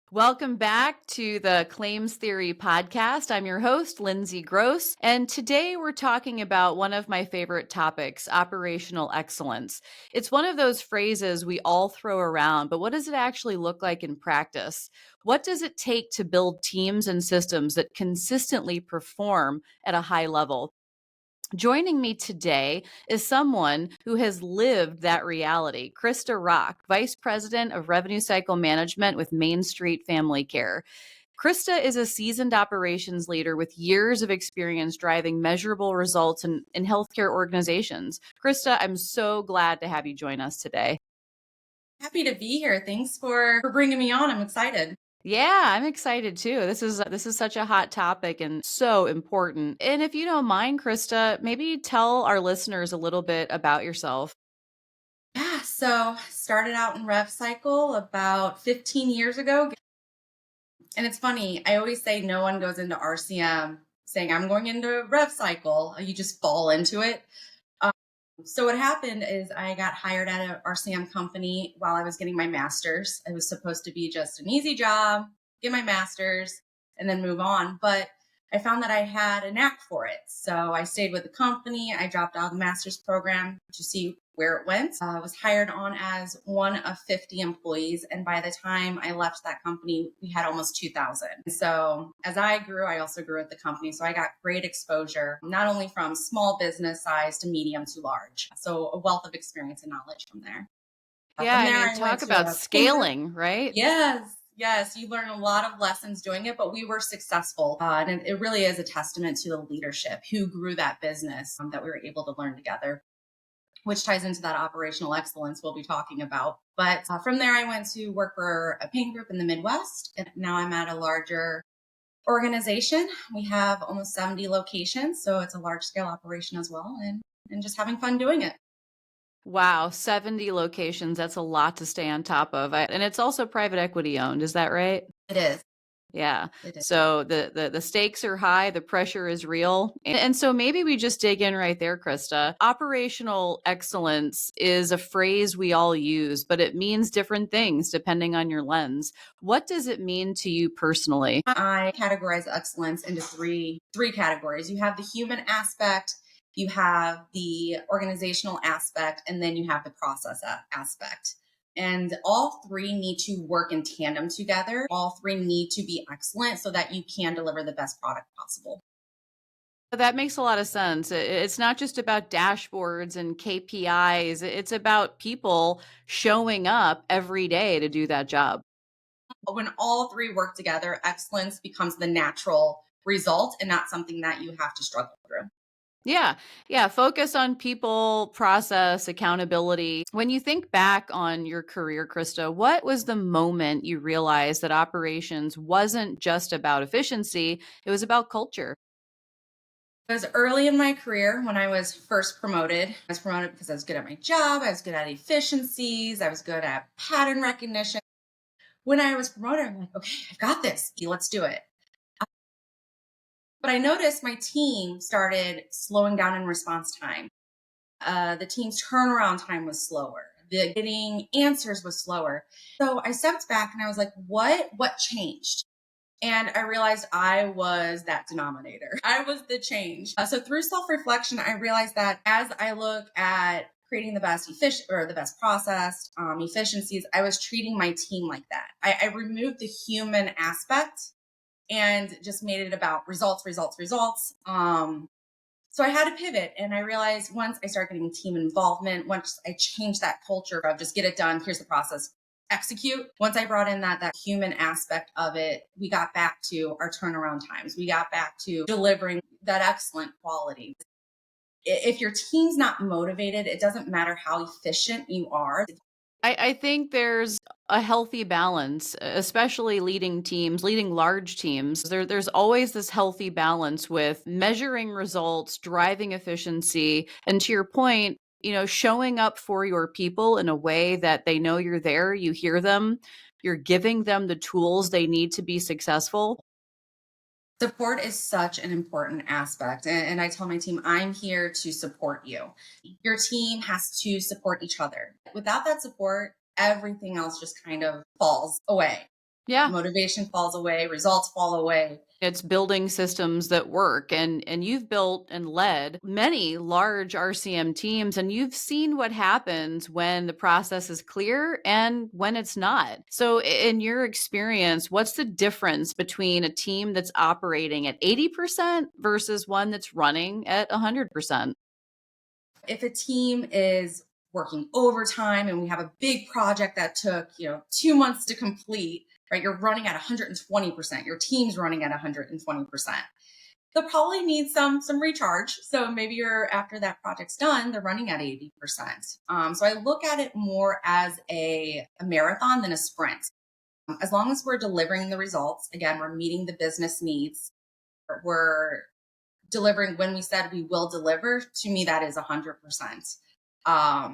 Welcome back to the Claims Theory podcast. I'm your host, Lindsay Gross, and today we're talking about one of my favorite topics, operational excellence. It's one of those phrases we all throw around, but what does it actually look like in practice? What does it take to build teams and systems that consistently perform at a high level? Joining me today is someone who has lived that reality, Krista Rock, Vice President of Revenue Cycle Management with MainStreet Family Care. Krista is a seasoned operations leader with years of experience driving measurable results in healthcare organizations. Krista, I'm so glad to have you join us today. Happy to be here. Thanks for bringing me on. I'm excited. Yeah, I'm excited too. This is such a hot topic and so important. And if you don't mind, Krista, maybe tell our listeners a little bit about yourself. Yeah, so started out in Rev Cycle about 15 years ago. And it's funny, I always say no one goes into RCM saying I'm going into Rev Cycle. You just fall into it. Um, so what happened is I got hired at an RCM company while I was getting my master's. It was supposed to be just an easy job, get my master's, and then move on. But I found that I had a knack for it. So I stayed with the company. I dropped out of the master's program to see where it went. I was hired on as one of 50 employees. And by the time I left that company, we had almost 2,000. So as I grew, I also grew at the company. So I got great exposure, not only from small business size to medium to large. So a wealth of experience and knowledge from there. Yeah, From I there, mean, I went talk to about a pain group. scaling, right? Yes. Yes, you learn a lot of lessons doing it, but we were successful. And it really is a testament to the leadership who grew that business that we were able to learn together, which ties into that operational excellence we'll be talking about. But from there, I went to work for a pain group in the Midwest. And now I'm at a larger organization. We have almost 70 locations. So it's a large scale operation as well. And just having fun doing it. Wow, 70 locations. That's a lot to stay on top of. And it's also private equity owned, is that right? It is. Yeah. It is. So the stakes are high, the pressure is real. And so maybe we just dig in right there, Krista. Operational excellence is a phrase we all use, but it means different things depending on your lens. What does it mean to you personally? I categorize excellence into three categories. You have the human aspect, you have the organizational aspect, and then you have the process aspect. And all three need to work in tandem together. All three need to be excellent so that you can deliver the best product possible. That makes a lot of sense. It's not just about dashboards and KPIs. It's about people showing up every day to do that job. But when all three work together, excellence becomes the natural result and not something that you have to struggle through. Yeah. Yeah. Focus on people, process, accountability. When you think back on your career, Krista, what was the moment you realized that operations wasn't just about efficiency, it was about culture? It was early in my career when I was first promoted. I was promoted because I was good at my job. I was good at efficiencies. I was good at pattern recognition. When I was promoted, I'm like, okay, I've got this. Let's do it. But I noticed my team started slowing down in response time. The team's turnaround time was slower. The getting answers was slower. So I stepped back and I was like, what changed? And I realized I was that denominator. I was the change. So through self-reflection, I realized that as I look at creating the best the best process efficiencies, I was treating my team like that. I removed the human aspect and just made it about results, results, results. So I had to pivot, and I realized once I started getting team involvement, once I changed that culture of just get it done, here's the process, execute. Once I brought in that human aspect of it, we got back to our turnaround times. We got back to delivering that excellent quality. If your team's not motivated, it doesn't matter how efficient you are. I think there's a healthy balance, especially leading teams, leading large teams. There's always this healthy balance with measuring results, driving efficiency, and to your point, showing up for your people in a way that they know you're there, you hear them, you're giving them the tools they need to be successful. Support is such an important aspect. And I tell my team, I'm here to support you. Your team has to support each other. Without that support, everything else just kind of falls away. Yeah. Motivation falls away, results fall away. It's building systems that work, and you've built and led many large RCM teams, and you've seen what happens when the process is clear and when it's not. So in your experience, what's the difference between a team that's operating at 80% versus one that's running at 100%? If a team is working overtime and we have a big project that took, 2 months to complete, right? You're running at 120%. Your team's running at 120%. They'll probably need some recharge. So maybe you're after that project's done, they're running at 80%. So I look at it more as a marathon than a sprint. As long as we're delivering the results, again, we're meeting the business needs, we're delivering when we said we will deliver, to me, that is 100%.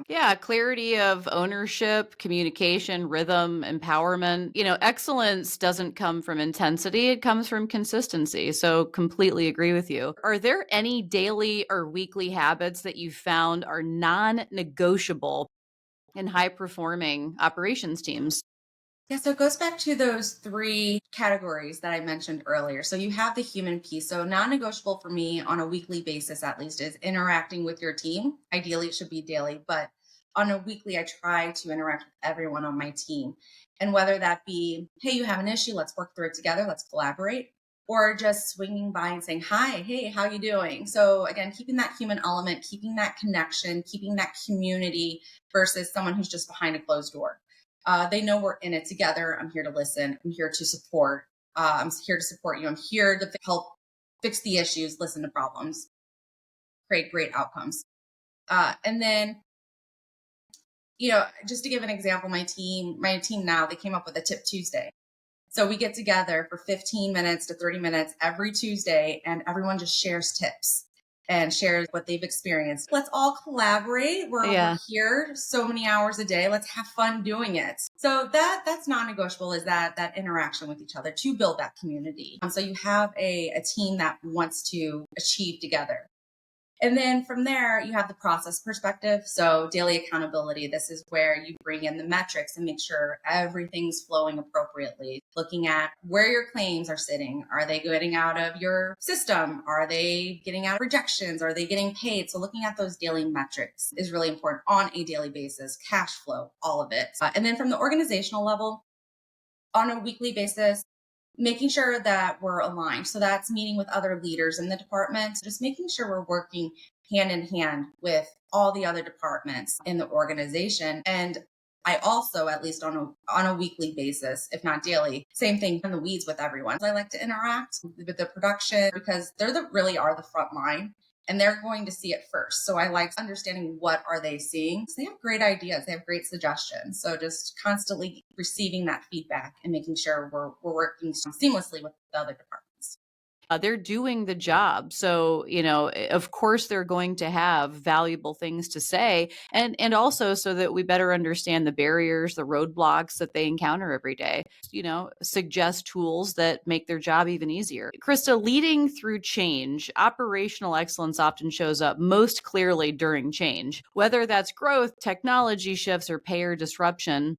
Yeah, clarity of ownership, communication, rhythm, empowerment. Excellence doesn't come from intensity, it comes from consistency. So, completely agree with you. Are there any daily or weekly habits that you found are non negotiable in high performing operations teams? Yeah, so it goes back to those three categories that I mentioned earlier. So you have the human piece. So non negotiable for me on a weekly basis, at least, is interacting with your team. Ideally, it should be daily, but on a weekly, I try to interact with everyone on my team. And whether that be, hey, you have an issue, let's work through it together, let's collaborate, or just swinging by and saying, hi, hey, how you doing? So again, keeping that human element, keeping that connection, keeping that community versus someone who's just behind a closed door. They know we're in it together. I'm here to listen. I'm here to support. I'm here to support you. I'm here to help fix the issues, listen to problems, create great outcomes. And then, just to give an example, my team now, they came up with a Tip Tuesday. So we get together for 15 minutes to 30 minutes every Tuesday, and everyone just shares tips and shares what they've experienced. Let's all collaborate. We're Yeah. here so many hours a day. Let's have fun doing it. So that's non-negotiable, is that interaction with each other to build that community. So you have a team that wants to achieve together. And then from there, you have the process perspective. So daily accountability. This is where you bring in the metrics and make sure everything's flowing appropriately. Looking at where your claims are sitting. Are they getting out of your system? Are they getting out of rejections? Are they getting paid? So looking at those daily metrics is really important on a daily basis. Cash flow, all of it. And then from the organizational level, on a weekly basis, making sure that we're aligned. So that's meeting with other leaders in the department, just making sure we're working hand in hand with all the other departments in the organization. And I also, at least on a weekly basis, if not daily, same thing in the weeds with everyone. I like to interact with the production because really are the front line, and they're going to see it first. So I like understanding what are they seeing. So they have great ideas. They have great suggestions. So just constantly receiving that feedback and making sure we're working seamlessly with the other departments. They're doing the job. So, of course they're going to have valuable things to say, and also so that we better understand the barriers, the roadblocks that they encounter every day. Suggest tools that make their job even easier. Krista, leading through change, operational excellence often shows up most clearly during change, whether that's growth, technology shifts, or payer disruption.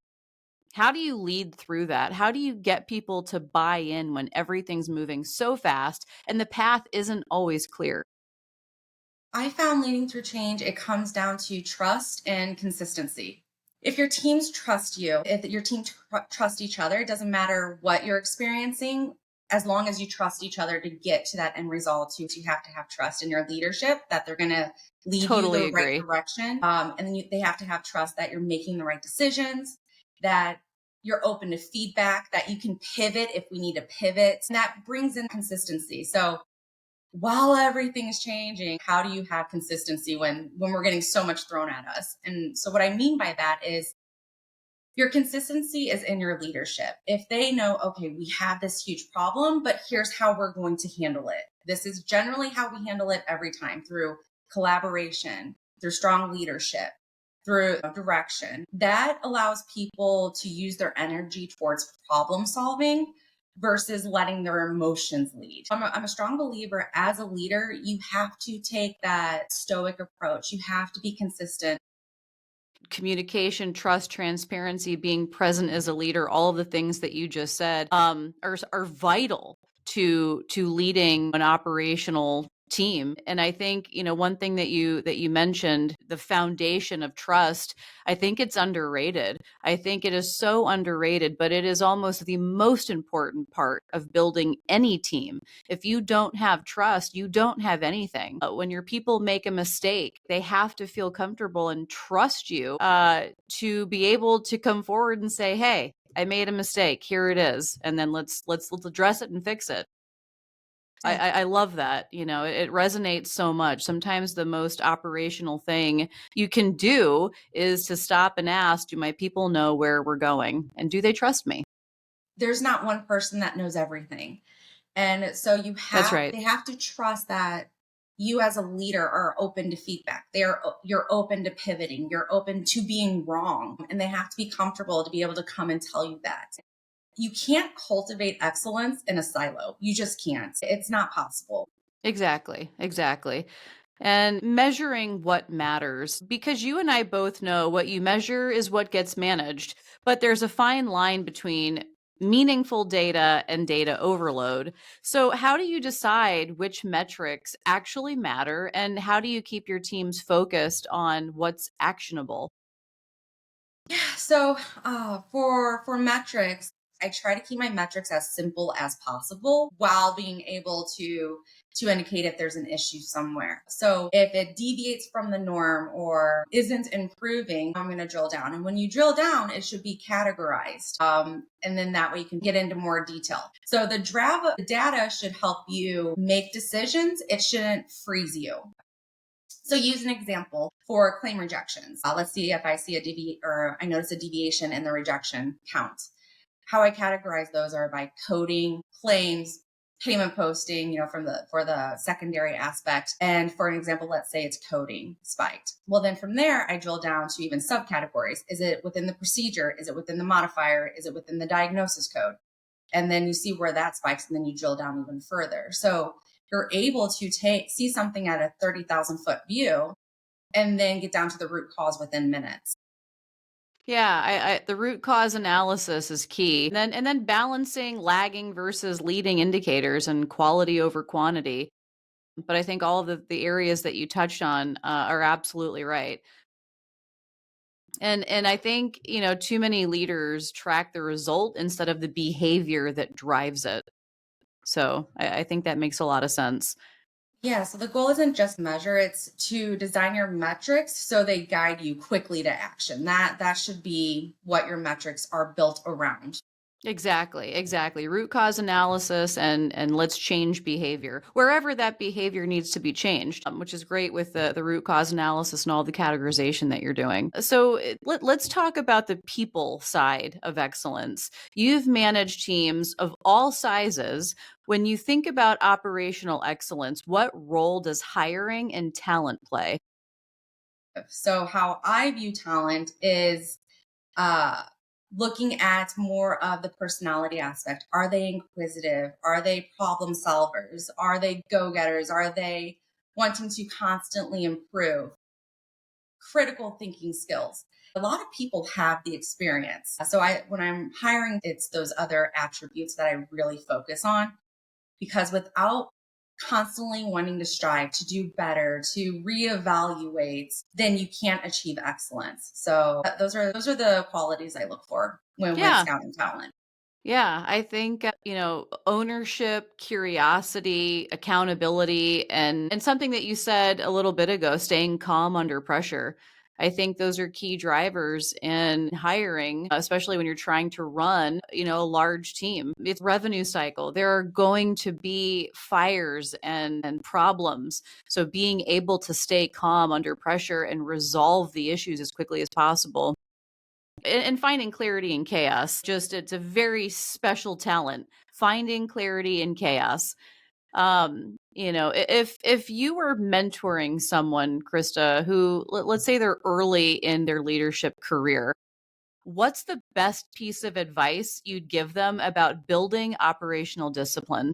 How do you lead through that? How do you get people to buy in when everything's moving so fast and the path isn't always clear? I found leading through change, it comes down to trust and consistency. If your teams trust you, if your team trust each other, it doesn't matter what you're experiencing. As long as you trust each other to get to that end result, you have to have trust in your leadership that they're going to lead you Totally the right agree. direction. And then they have to have trust that you're making the right decisions, that you're open to feedback, that you can pivot if we need to pivot. And that brings in consistency. So while everything's changing, how do you have consistency when we're getting so much thrown at us? And so what I mean by that is your consistency is in your leadership. If they know, okay, we have this huge problem, but here's how we're going to handle it. This is generally how we handle it every time, through collaboration, through strong leadership, through direction. That allows people to use their energy towards problem solving versus letting their emotions lead. I'm a strong believer, as a leader, you have to take that stoic approach. You have to be consistent. communication, trust, transparency, being present as a leader, all of the things that you just said, are vital to leading an operational team. And I think, one thing that you mentioned, the foundation of trust, I think it's underrated. I think it is so underrated, but it is almost the most important part of building any team. If you don't have trust, you don't have anything. When your people make a mistake, they have to feel comfortable and trust you to be able to come forward and say, "Hey, I made a mistake. Here it is," and then let's address it and fix it. I love that. It resonates so much. Sometimes the most operational thing you can do is to stop and ask, do my people know where we're going? And do they trust me? There's not one person that knows everything. And so That's right. they have to trust that you as a leader are open to feedback. You're open to pivoting. You're open to being wrong. And they have to be comfortable to be able to come and tell you that. You can't cultivate excellence in a silo. You just can't. It's not possible. Exactly. Exactly. And measuring what matters, because you and I both know what you measure is what gets managed, but there's a fine line between meaningful data and data overload. So, how do you decide which metrics actually matter, and how do you keep your teams focused on what's actionable? Yeah. So for metrics, I try to keep my metrics as simple as possible while being able to indicate if there's an issue somewhere. So if it deviates from the norm or isn't improving, I'm going to drill down. And when you drill down, it should be categorized. And then that way you can get into more detail. So the data should help you make decisions. It shouldn't freeze you. So use an example for claim rejections. Let's see if I see or I notice a deviation in the rejection count. How I categorize those are by coding, claims, payment posting, for the secondary aspect. And for an example, let's say it's coding spiked. Well, then from there, I drill down to even subcategories. Is it within the procedure? Is it within the modifier? Is it within the diagnosis code? And then you see where that spikes, and then you drill down even further. So you're able to see something at a 30,000 foot view and then get down to the root cause within minutes. Yeah, the root cause analysis is key. And then balancing lagging versus leading indicators and quality over quantity. But I think all of the areas that you touched on are absolutely right. And I think, too many leaders track the result instead of the behavior that drives it. So I think that makes a lot of sense. Yeah, so the goal isn't just measure, it's to design your metrics so they guide you quickly to action. That should be what your metrics are built around. Exactly, exactly. Root cause analysis and let's change behavior wherever that behavior needs to be changed, which is great with the root cause analysis and all the categorization that you're doing. So let's talk about the people side of excellence. You've managed teams of all sizes. When you think about operational excellence, what role does hiring and talent play? So how I view talent is uh, looking at more of the personality aspect. Are they inquisitive? Are they problem solvers? Are they go getters? Are they wanting to constantly improve? Critical thinking skills. A lot of people have the experience. So when I'm hiring, it's those other attributes that I really focus on because without constantly wanting to strive to do better, to reevaluate, then you can't achieve excellence. So those are the qualities I look for when Yeah. scouting talent. Yeah, I think, ownership, curiosity, accountability, and something that you said a little bit ago, staying calm under pressure. I think those are key drivers in hiring, especially when you're trying to run, a large team. It's revenue cycle. There are going to be fires and problems. So being able to stay calm under pressure and resolve the issues as quickly as possible and finding clarity in chaos, just it's a very special talent, finding clarity in chaos. If you were mentoring someone, Krista, who let's say they're early in their leadership career, what's the best piece of advice you'd give them about building operational discipline?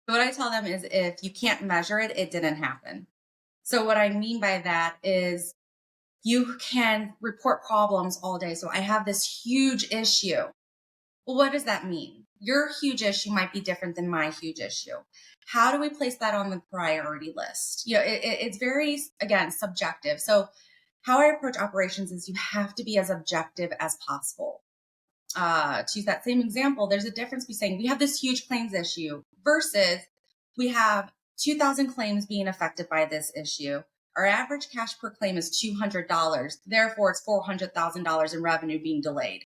What I tell them is if you can't measure it, it didn't happen. So what I mean by that is You can report problems all day. So I have this huge issue. Well, what does that mean? Your huge issue might be different than my huge issue. How do we place that on the priority list? It's very, again, subjective. So how I approach operations is you have to be as objective as possible. To use that same example, there's a difference between saying we have this huge claims issue versus we have 2,000 claims being affected by this issue. Our average cash per claim is $200. Therefore, it's $400,000 in revenue being delayed.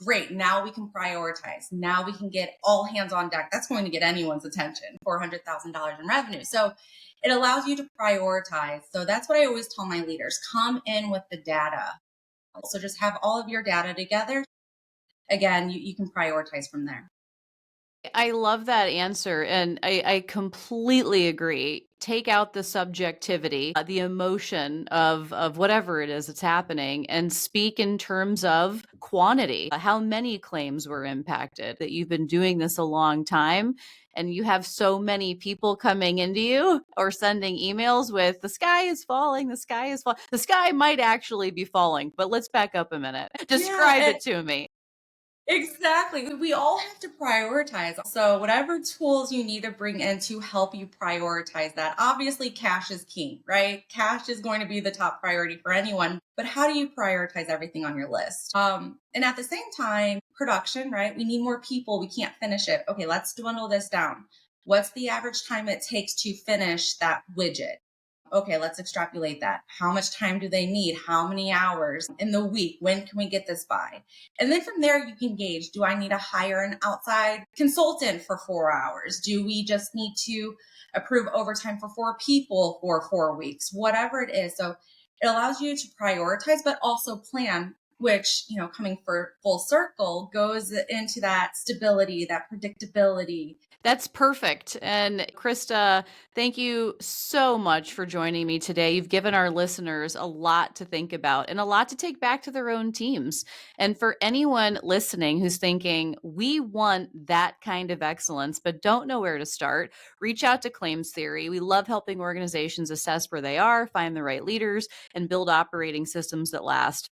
Great. Now we can prioritize. Now we can get all hands on deck. That's going to get anyone's attention, $400,000 in revenue. So it allows you to prioritize. So that's what I always tell my leaders, come in with the data. So just have all of your data together. Again, you can prioritize from there. I love that answer. And I completely agree. Take out the subjectivity, the emotion of whatever it is that's happening, and speak in terms of quantity. How many claims were impacted? That you've been doing this a long time and you have so many people coming into you or sending emails with the sky is falling, the sky is falling. The sky might actually be falling, but let's back up a minute. Describe Yeah, it to me. exactly. We all have to prioritize. So, whatever tools you need to bring in to help you prioritize that. Obviously, cash is king, right? Cash is going to be the top priority for anyone. But how do you prioritize everything on your list? And at the same time, production, right? We need more people. We can't finish it. Okay, let's dwindle this down. What's the average time it takes to finish that widget? Okay, let's extrapolate that. How much time do they need? How many hours in the week? When can we get this by? And then from there, you can gauge, do I need to hire an outside consultant for 4 hours? Do we just need to approve overtime for 4 people for 4 weeks? Whatever it is. So it allows you to prioritize, but also plan, which, coming for full circle goes into that stability, that predictability. That's perfect. And Krista, thank you so much for joining me today. You've given our listeners a lot to think about and a lot to take back to their own teams. And for anyone listening who's thinking, we want that kind of excellence, but don't know where to start, reach out to Claims Theory. We love helping organizations assess where they are, find the right leaders, and build operating systems that last.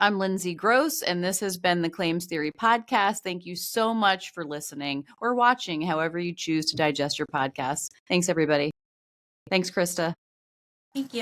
I'm Lindsay Gross, and this has been the Claims Theory Podcast. Thank you so much for listening or watching, however you choose to digest your podcasts. Thanks, everybody. Thanks, Krista. Thank you.